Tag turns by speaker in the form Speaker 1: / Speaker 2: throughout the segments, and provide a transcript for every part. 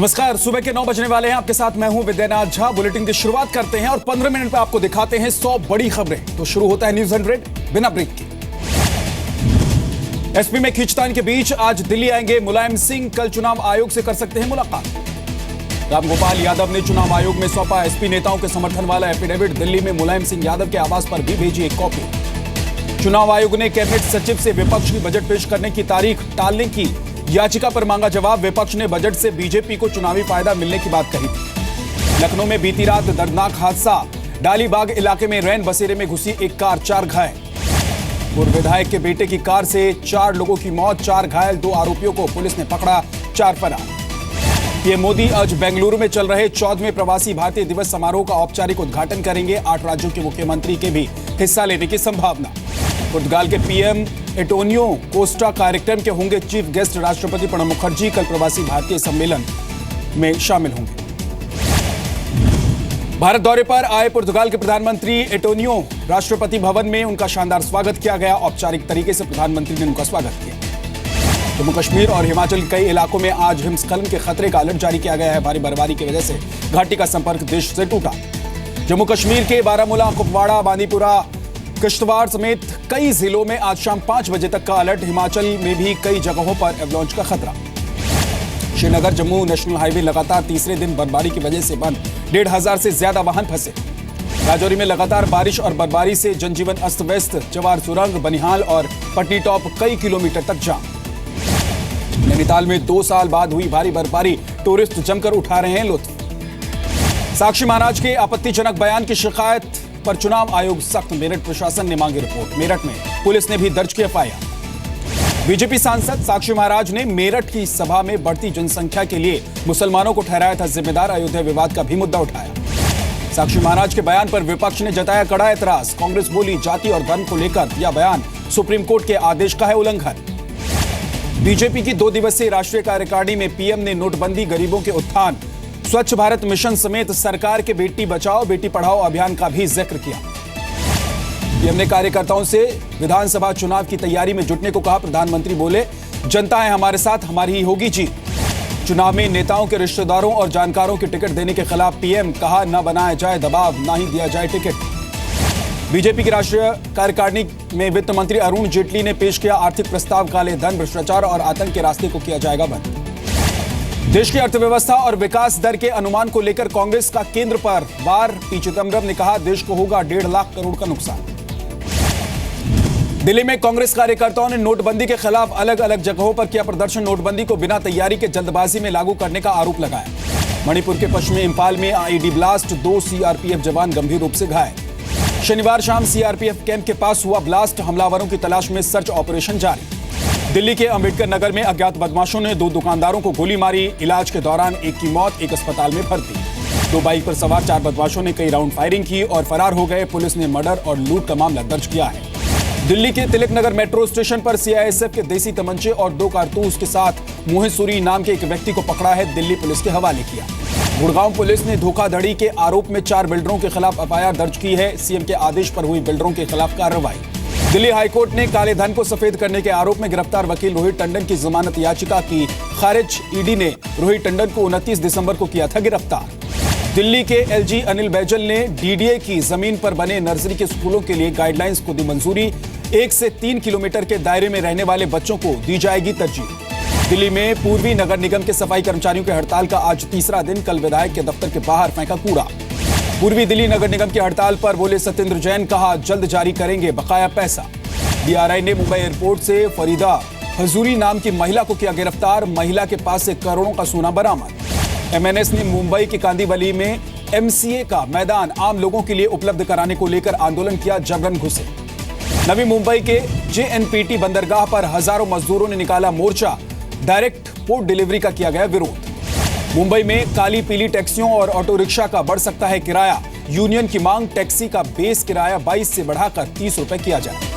Speaker 1: नमस्कार, सुबह के 9 बजने वाले हैं। आपके साथ मैं हूं विद्यानाथ झा। बुलेटिन की शुरुआत करते हैं और 15 मिनट में आपको दिखाते हैं 100 बड़ी खबरें। तो शुरू होता है न्यूज 100 बिना ब्रेक के। एसपी में खींचतान के बीच आज दिल्ली आएंगे मुलायम सिंह। कल चुनाव आयोग से कर सकते हैं मुलाकात। रामगोपाल यादव ने चुनाव आयोग में सौंपा एसपी नेताओं के समर्थन वाला एफिडेविट। दिल्ली में मुलायम सिंह यादव के आवास पर भी भेजी एक कॉपी। चुनाव आयोग ने कैबिनेट सचिव से विपक्ष की बजट पेश करने की तारीख टालने की याचिका पर मांगा जवाब। विपक्ष ने बजट से बीजेपी को चुनावी फायदा मिलने की बात कही थी। लखनऊ में बीती रात दर्दनाक हादसा। डालीबाग इलाके में रैन बसेरे में घुसी एक कार, 4 घायल। पूर्व विधायक के बेटे की कार से 4 लोगों की मौत, 4 घायल। 2 आरोपियों को पुलिस ने पकड़ा, 4 फरार। पीएम मोदी आज बेंगलुरु में चल रहे 14वें प्रवासी भारतीय दिवस समारोह का औपचारिक उद्घाटन करेंगे। 8 राज्यों के मुख्यमंत्री के भी हिस्सा लेने की संभावना। पुर्तगाल के पीएम एंटोनियो कोस्टा कार्यक्रम के होंगे चीफ गेस्ट। राष्ट्रपति प्रणब मुखर्जी कल प्रवासी भारतीय सम्मेलन में शामिल होंगे। भारत दौरे पर आए पुर्तगाल के प्रधानमंत्री एंटोनियो, राष्ट्रपति भवन में उनका शानदार स्वागत किया गया। औपचारिक तरीके से प्रधानमंत्री ने उनका स्वागत किया। जम्मू कश्मीर और हिमाचल के कई इलाकों में आज हिमस्खलन के खतरे का अलर्ट जारी किया गया है। भारी बर्फबारी की वजह से घाटी का संपर्क देश से टूटा। जम्मू कश्मीर के बारामूला, कुपवाड़ा, बांदीपुरा, किश्तवाड़ समेत कई जिलों में आज शाम 5 बजे तक का अलर्ट। हिमाचल में भी कई जगहों पर एवलांच का खतरा। श्रीनगर जम्मू नेशनल हाईवे लगातार तीसरे दिन बर्फबारी की वजह से बंद। 1,500 से ज्यादा वाहन फंसे। राजौरी में लगातार बारिश और बर्फबारी से जनजीवन अस्त व्यस्त। जवार सुरंग, बनिहाल और पटनी टॉप कई किलोमीटर तक जाम। नैनीताल में 2 साल बाद हुई भारी बर्फबारी। टूरिस्ट जमकर उठा रहे हैं लुत्फ। साक्षी महाराज के आपत्तिजनक बयान की शिकायत पर चुनाव आयोग सख्त। मेरठ प्रशासन ने मांगी रिपोर्ट। मेरठ में पुलिस ने भी दर्ज किया एफआईआर। बीजेपी सांसद साक्षी महाराज ने मेरठ की सभा में बढ़ती जनसंख्या के लिए मुसलमानों को ठहराया था जिम्मेदार। अयोध्या विवाद का भी मुद्दा उठाया। साक्षी महाराज के बयान पर विपक्ष ने जताया कड़ा एतराज। कांग्रेस बोली जाति और धर्म को लेकर यह बयान सुप्रीम कोर्ट के आदेश का है उल्लंघन। बीजेपी की 2 दिवसीय राष्ट्रीय कार्यकारिणी में पीएम ने नोटबंदी, गरीबों के उत्थान, स्वच्छ भारत मिशन समेत सरकार के बेटी बचाओ बेटी पढ़ाओ अभियान का भी जिक्र किया। पीएम ने कार्यकर्ताओं से विधानसभा चुनाव की तैयारी में जुटने को कहा। प्रधानमंत्री बोले जनता है हमारे साथ, हमारी ही होगी जीत। चुनाव में नेताओं के रिश्तेदारों और जानकारों के टिकट देने के खिलाफ पीएम, कहा न बनाया जाए दबाव, न ही दिया जाए टिकट। बीजेपी की राष्ट्रीय कार्यकारिणी में वित्त मंत्री अरुण जेटली ने पेश किया आर्थिक प्रस्ताव। काले धन, भ्रष्टाचार और आतंक के रास्ते को किया जाएगा बंद। देश की अर्थव्यवस्था और विकास दर के अनुमान को लेकर कांग्रेस का केंद्र पर वार। पी चिदंबरम ने कहा देश को होगा 1.5 लाख करोड़ का नुकसान। दिल्ली में कांग्रेस कार्यकर्ताओं ने नोटबंदी के खिलाफ अलग अलग जगहों पर किया प्रदर्शन। नोटबंदी को बिना तैयारी के जल्दबाजी में लागू करने का आरोप लगाया। मणिपुर के पश्चिमी इंफाल में आईईडी ब्लास्ट, 2 सीआरपीएफ जवान गंभीर रूप से घायल। शनिवार शाम सीआरपीएफ कैंप के पास हुआ ब्लास्ट। हमलावरों की तलाश में सर्च ऑपरेशन जारी। दिल्ली के अंबेडकर नगर में अज्ञात बदमाशों ने 2 दुकानदारों को गोली मारी। इलाज के दौरान एक की मौत, एक अस्पताल में भर्ती। 2 बाइक पर सवार 4 बदमाशों ने कई राउंड फायरिंग की और फरार हो गए। पुलिस ने मर्डर और लूट का मामला दर्ज किया है। दिल्ली के तिलक नगर मेट्रो स्टेशन पर सीआईएसएफ के देसी तमंचे और 2 कारतूस के साथ मोहित सूरी नाम के एक व्यक्ति को पकड़ा है। दिल्ली पुलिस के हवाले किया। गुड़गांव पुलिस ने धोखाधड़ी के आरोप में 4 बिल्डरों के खिलाफ एफआईआर दर्ज की है। सीएम के आदेश पर हुई बिल्डरों के खिलाफ कार्रवाई। दिल्ली हाईकोर्ट ने काले धन को सफेद करने के आरोप में गिरफ्तार वकील रोहित टंडन की जमानत याचिका की खारिज। ईडी ने रोहित टंडन को 29 दिसंबर को किया था गिरफ्तार। दिल्ली के एलजी अनिल बैजल ने डीडीए की जमीन पर बने नर्सरी के स्कूलों के लिए गाइडलाइंस को दी मंजूरी। 1 से 3 किलोमीटर के दायरे में रहने वाले बच्चों को दी जाएगी तरजीह। दिल्ली में पूर्वी नगर निगम के सफाई कर्मचारियों के हड़ताल का आज तीसरा दिन। कल विधायक के दफ्तर के बाहर फेंका कूड़ा। पूर्वी दिल्ली नगर निगम की हड़ताल पर बोले सत्येंद्र जैन, कहा जल्द जारी करेंगे बकाया पैसा। डीआरआई ने मुंबई एयरपोर्ट से फरीदा हजूरी नाम की महिला को किया गिरफ्तार। महिला के पास से करोड़ों का सोना बरामद। एमएनएस ने मुंबई के कांदीवली में एमसीए का मैदान आम लोगों के लिए उपलब्ध कराने को लेकर आंदोलन किया, जबरन घुसे। नवी मुंबई के जेएनपीटी बंदरगाह पर हजारों मजदूरों ने निकाला मोर्चा। डायरेक्ट पोर्ट डिलीवरी का किया गया विरोध। मुंबई में काली पीली टैक्सियों और ऑटो रिक्शा का बढ़ सकता है किराया। यूनियन की मांग टैक्सी का बेस किराया 22 से बढ़ाकर 30 रुपए किया जाए।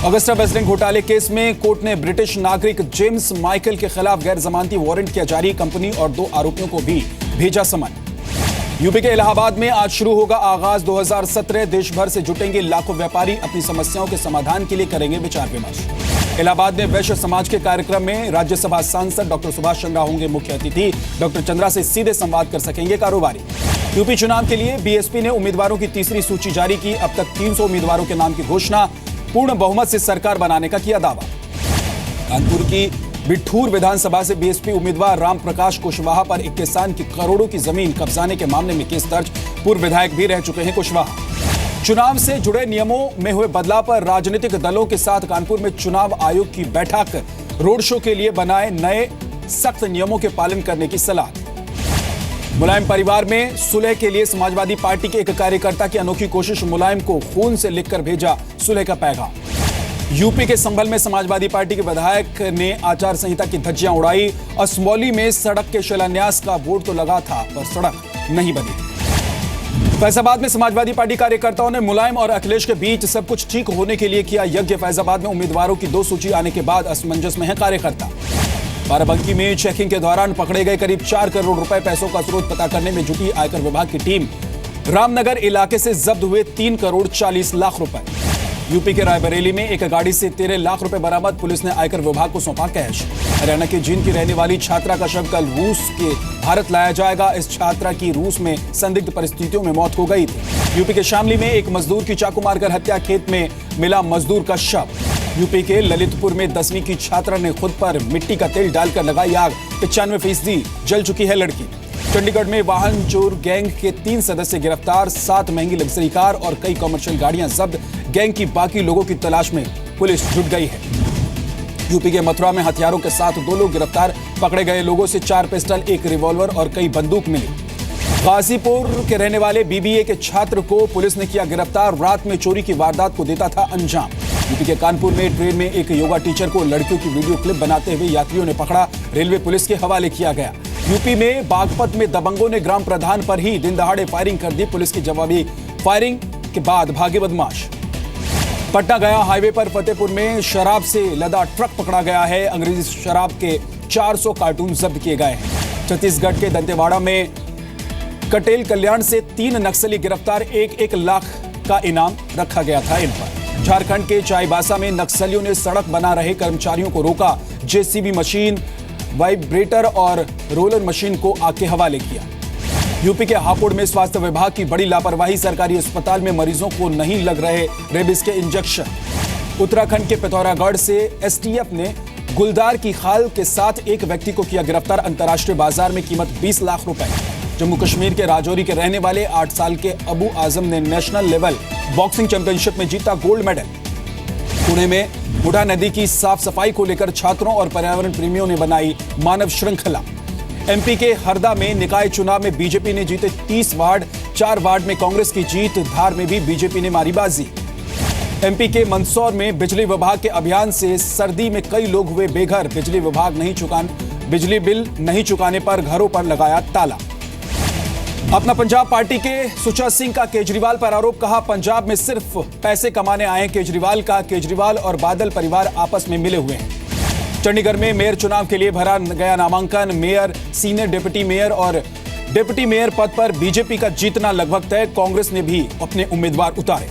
Speaker 1: अगस्टा वेस्टलैंड घोटाले केस में कोर्ट ने ब्रिटिश नागरिक जेम्स माइकल के खिलाफ गैर जमानती वारंट किया जारी। कंपनी और 2 आरोपियों को भी भेजा समन। यूपी के इलाहाबाद में आज शुरू होगा आगाज 2017। देश भर से जुटेंगे लाखों व्यापारी, अपनी समस्याओं के समाधान के लिए करेंगे विचार विमर्श। इलाहाबाद में वैश्य समाज के कार्यक्रम में राज्यसभा सांसद डॉक्टर सुभाष चंद्रा होंगे मुख्य अतिथि। डॉक्टर चंद्रा से सीधे संवाद कर सकेंगे कारोबारी। यूपी चुनाव के लिए बीएसपी ने उम्मीदवारों की तीसरी सूची जारी की। अब तक 300 उम्मीदवारों के नाम की घोषणा। पूर्ण बहुमत से सरकार बनाने का किया दावा। कानपुर की बिठूर विधानसभा से बीएसपी उम्मीदवार राम प्रकाश कुशवाहा पर एक किसान की करोड़ों की जमीन कब्जाने के मामले में केस दर्ज। पूर्व विधायक भी रह चुके हैं कुशवाहा। चुनाव से जुड़े नियमों में हुए बदलाव पर राजनीतिक दलों के साथ कानपुर में चुनाव आयोग की बैठक। रोड शो के लिए बनाए नए सख्त नियमों के पालन करने की सलाह। मुलायम परिवार में सुलह के लिए समाजवादी पार्टी के एक कार्यकर्ता की अनोखी कोशिश। मुलायम को खून से लिखकर भेजा सुलह का पैगाम। यूपी के संभल में समाजवादी पार्टी के विधायक ने आचार संहिता की धज्जियां उड़ाई। असमौली में सड़क के शिलान्यास का बोर्ड तो लगा था पर सड़क नहीं बनी। फैजाबाद में समाजवादी पार्टी कार्यकर्ताओं ने मुलायम और अखिलेश के बीच सब कुछ ठीक होने के लिए किया यज्ञ। फैजाबाद में उम्मीदवारों की 2 सूची आने के बाद असमंजस में है कार्यकर्ता। बाराबंकी में चेकिंग के दौरान पकड़े गए करीब 4 करोड़ रुपए पैसों का स्रोत पता करने में जुटी आयकर विभाग की टीम। रामनगर इलाके से जब्त हुए 3 करोड़ 40 लाख रुपए। यूपी के रायबरेली में एक गाड़ी से 13 लाख रुपए बरामद। पुलिस ने आयकर विभाग को सौंपा कैश। हरियाणा के जींद की रहने वाली छात्रा का शव कल रूस के भारत लाया जाएगा। इस छात्रा की रूस में संदिग्ध परिस्थितियों में मौत हो गई थी। यूपी के शामली में एक मजदूर की चाकू मारकर हत्या। खेत में मिला मजदूर का शव। यूपी के ललितपुर में 10वीं की छात्रा ने खुद पर मिट्टी का तेल डालकर लगाई आग। 95% जल चुकी है लड़की। चंडीगढ़ में वाहन चोर गैंग के 3 सदस्य गिरफ्तार। 7 महंगी लग्जरी कार और कई कमर्शियल गाड़ियां जब्त। गैंग की बाकी लोगों की तलाश में पुलिस जुट गई है। यूपी के मथुरा में हथियारों के साथ 2 लोग गिरफ्तार। पकड़े गए लोगों से 4 पिस्टल, 1 रिवॉल्वर और कई बंदूक मिली। गाजीपुर के रहने वाले बीबीए के छात्र को पुलिस ने किया गिरफ्तार। रात में चोरी की वारदात को देता था अंजाम। यूपी के कानपुर में ट्रेन में एक योगा टीचर को लड़कियों की वीडियो क्लिप बनाते हुए यात्रियों ने पकड़ा। रेलवे पुलिस के हवाले किया गया। यूपी में बागपत में दबंगों ने ग्राम प्रधान पर ही दिन दहाड़े फायरिंग कर दी। पुलिस की जवाबी फायरिंग के बाद भागे बदमाश। पटना गया हाईवे पर फतेहपुर में शराब से लदा ट्रक पकड़ा गया है। अंग्रेजी शराब के 400 कार्टून जब्त किए गए हैं। छत्तीसगढ़ के दंतेवाड़ा में कटेल कल्याण से 3 नक्सली गिरफ्तार। 1-1 लाख का इनाम रखा गया था इन पर। झारखंड के चाईबासा में नक्सलियों ने सड़क बना रहे कर्मचारियों को रोका। जेसीबी मशीन, वाइब्रेटर और रोलर मशीन को आग के हवाले किया। यूपी के हापुड़ में स्वास्थ्य विभाग की बड़ी लापरवाही। सरकारी अस्पताल में मरीजों को नहीं लग रहे रेबीज के इंजेक्शन। उत्तराखंड के पिथौरागढ़ से एसटीएफ ने गुलदार की खाल के साथ एक व्यक्ति को किया गिरफ्तार। अंतर्राष्ट्रीय बाजार में कीमत 20 लाख रुपए। जम्मू कश्मीर के राजौरी के रहने वाले 8 साल के अबू आजम ने नेशनल लेवल बॉक्सिंग चैंपियनशिप में जीता गोल्ड मेडल। पुणे में बूढ़ा नदी की साफ सफाई को लेकर छात्रों और पर्यावरण प्रेमियों ने बनाई मानव श्रृंखला। एमपी के हरदा में निकाय चुनाव में बीजेपी ने जीते 30 वार्ड। 4 वार्ड में कांग्रेस की जीत। धार में भी बीजेपी ने मारी बाजी। एमपी के मंदसौर में बिजली विभाग के अभियान से सर्दी में कई लोग हुए बेघर। बिजली बिल नहीं चुकाने पर घरों पर लगाया ताला। अपना पंजाब पार्टी के सुचा सिंह का केजरीवाल पर आरोप। कहा पंजाब में सिर्फ पैसे कमाने आए केजरीवाल का। केजरीवाल और बादल परिवार आपस में मिले हुए हैं। चंडीगढ़ में मेयर चुनाव के लिए भरा गया नामांकन। मेयर, सीनियर डिप्टी मेयर और डिप्टी मेयर पद पर बीजेपी का जीतना लगभग तय। कांग्रेस ने भी अपने उम्मीदवार उतारे।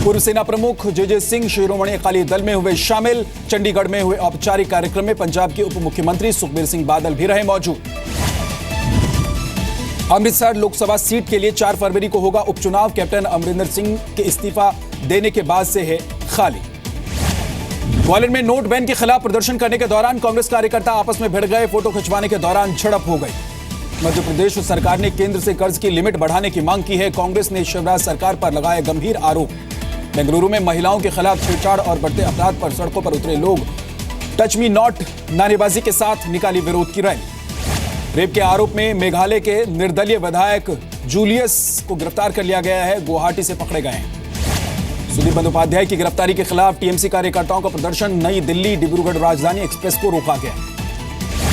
Speaker 1: पूर्व सेना प्रमुख जे सिंह शिरोमणि अकाली दल में हुए शामिल। चंडीगढ़ में हुए औपचारिक कार्यक्रम में पंजाब के उप मुख्यमंत्री सुखबीर सिंह बादल भी रहे मौजूद। अमृतसर लोकसभा सीट के लिए 4 फरवरी को होगा उपचुनाव। कैप्टन अमरिंदर सिंह के इस्तीफा देने के बाद से है खाली। ग्वालियर में नोट बैन के खिलाफ प्रदर्शन करने के दौरान कांग्रेस कार्यकर्ता आपस में भिड़ गए। फोटो खिंचवाने के दौरान झड़प हो गई। मध्य प्रदेश सरकार ने केंद्र से कर्ज की लिमिट बढ़ाने की मांग की है। कांग्रेस ने शिवराज सरकार पर लगाए गंभीर आरोप। बेंगलुरु में महिलाओं के खिलाफ छेड़छाड़ और बढ़ते अपराध पर सड़कों पर उतरे लोग। टच मी नॉट नारेबाजी के साथ निकाली विरोध की रैली। रेप के आरोप में मेघालय के निर्दलीय विधायक जूलियस को गिरफ्तार कर लिया गया है। गुवाहाटी से पकड़े गए हैं। सुदीप बंदोपाध्याय की गिरफ्तारी के खिलाफ टीएमसी कार्यकर्ताओं का प्रदर्शन। नई दिल्ली डिब्रूगढ़ राजधानी एक्सप्रेस को रोका गया।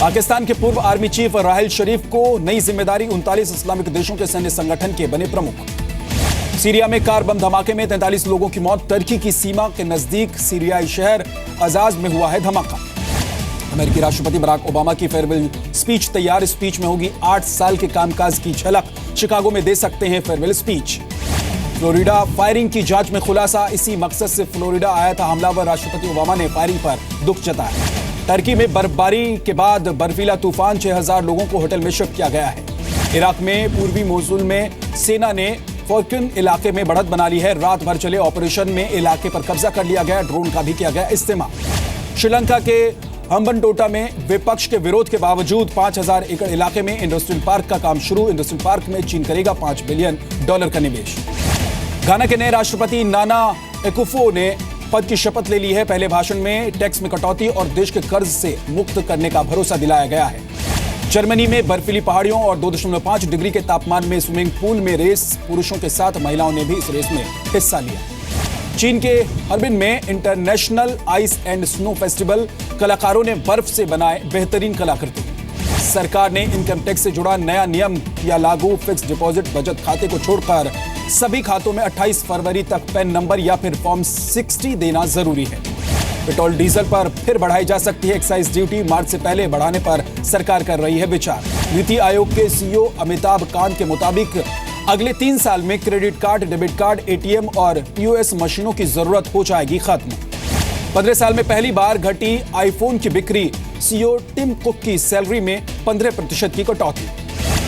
Speaker 1: पाकिस्तान के पूर्व आर्मी चीफ राहिल शरीफ को नई जिम्मेदारी। 39 इस्लामिक देशों के सैन्य संगठन के बने प्रमुख। सीरिया में कार बम धमाके में 43 लोगों की मौत। टर्की की सीमा के नजदीक सीरियाई शहर अजाज में हुआ है धमाका। अमेरिकी राष्ट्रपति बराक ओबामा की फेयरवेल स्पीच तैयार। स्पीच में होगी 8 साल के कामकाज की झलक। शिकागो में दे सकते हैं फेयरवेल स्पीच। फ्लोरिडा फायरिंग की जांच में खुलासा। इसी मकसद से फ्लोरिडा आया था हमलावर। राष्ट्रपति ओबामा ने फायरिंग पर दुख जताया। टर्की में बर्फबारी के बाद बर्फीला तूफान, 6000 लोगों को होटल में शिफ्ट किया गया है। इराक में पूर्वी मोसुल में सेना ने फोर्किन इलाके में बढ़त बना ली है। रात भर चले ऑपरेशन में इलाके पर कब्जा कर लिया गया। ड्रोन का भी किया गया इस्तेमाल। श्रीलंका के हम्बनटोटा में विपक्ष के विरोध के बावजूद 5000 एकड़ इलाके में इंडस्ट्रियल पार्क का काम शुरू। इंडस्ट्रियल पार्क में चीन करेगा $5 बिलियन का निवेश। घाना के नए राष्ट्रपति नाना एकुफो ने पद की शपथ ले ली है। पहले भाषण में टैक्स में कटौती और देश के कर्ज से मुक्त करने का भरोसा दिलाया गया है। जर्मनी में बर्फीली पहाड़ियों और 2.5 डिग्री के तापमान में स्विमिंग पूल में रेस। पुरुषों के साथ महिलाओं ने भी इस रेस में हिस्सा लिया। चीन के हर्बिन में international ice and snow festival. कलाकारों ने बर्फ से बनाए बेहतरीन कलाकृति। सरकार ने इनकम टैक्स से जुड़ा नया नियम किया लागू। फिक्स डिपॉजिट बचत खाते को छोड़कर सभी खातों में 28 फरवरी तक पैन नंबर या फिर फॉर्म 60 देना जरूरी है। पेट्रोल डीजल पर फिर बढ़ाई जा सकती है एक्साइज ड्यूटी। मार्च से पहले बढ़ाने पर सरकार कर रही है विचार। नीति आयोग के सीईओ अमिताभ कांत के मुताबिक अगले 3 साल में credit card, debit card, ATM और पीओएस मशीनों की जरूरत हो जाएगी खत्म। 15 साल में पहली बार घटी आईफोन की बिक्री। सीईओ टिम कुक की सैलरी में 15% की कटौती।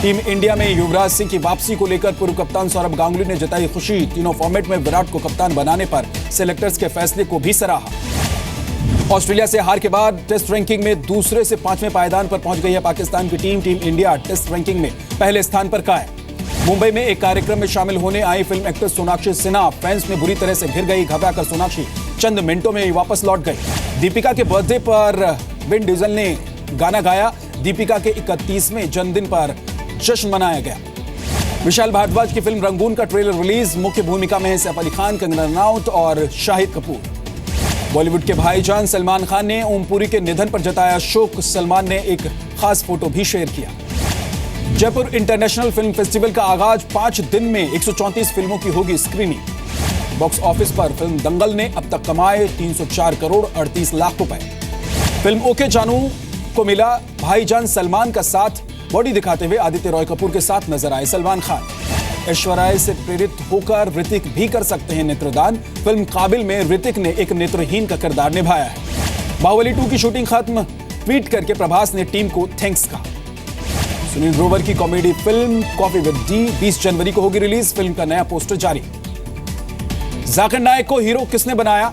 Speaker 1: टीम इंडिया में युवराज सिंह की वापसी को लेकर पूर्व कप्तान सौरभ गांगुली ने जताई खुशी। तीनों फॉर्मेट में विराट को कप्तान बनाने पर सिलेक्टर्स के फैसले को भी सराहा। ऑस्ट्रेलिया से हार के बाद टेस्ट रैंकिंग में दूसरे से 5वें पायदान पर पहुंच गई है पाकिस्तान की team. Team India test ranking में पहले स्थान पर कायम। मुंबई में एक कार्यक्रम में शामिल होने आई film actress Sonakshi Sinha fans में बुरी तरह से घिर गई। घबराकर सोनाक्षी चंद मिनटों में ही वापस लौट गई। दीपिका के बर्थडे पर विन डीजल ने गाना गाया। दीपिका के 31वें जन्मदिन पर जश्न मनाया गया। विशाल भारद्वाज की फिल्म रंगून का ट्रेलर रिलीज। मुख्य भूमिका में हैं सैफ अली खान, कंगना रनौत और शाहिद कपूर। बॉलीवुड के भाईजान सलमान खान ने ओमपुरी के निधन पर जताया शोक। सलमान ने एक खास फोटो भी शेयर किया। जयपुर इंटरनेशनल फिल्म फेस्टिवल का आगाज। 5 दिन में 134 फिल्मों की होगी स्क्रीनिंग। बॉक्स ऑफिस पर फिल्म दंगल ने अब तक कमाए 304 करोड़ 38 लाख रुपए। फिल्म ओके जानू को मिला भाईजान सलमान का साथ। बॉडी दिखाते हुए आदित्य रॉय कपूर के साथ नजर आए सलमान खान। ऐश्वर्या से प्रेरित होकर ऋतिक भी कर सकते हैं नेत्रदान। फिल्म काबिल में ऋतिक ने एक नेत्रहीन का किरदार निभाया है। बाहुबली 2 की शूटिंग खत्म। ट्वीट करके प्रभास ने टीम को थैंक्स कहा। सुनील ग्रोवर की comedy film coffee with D 20 जनवरी को होगी रिलीज। फिल्म का नया पोस्टर जारी। जाकिर नाइक को हीरो किसने बनाया?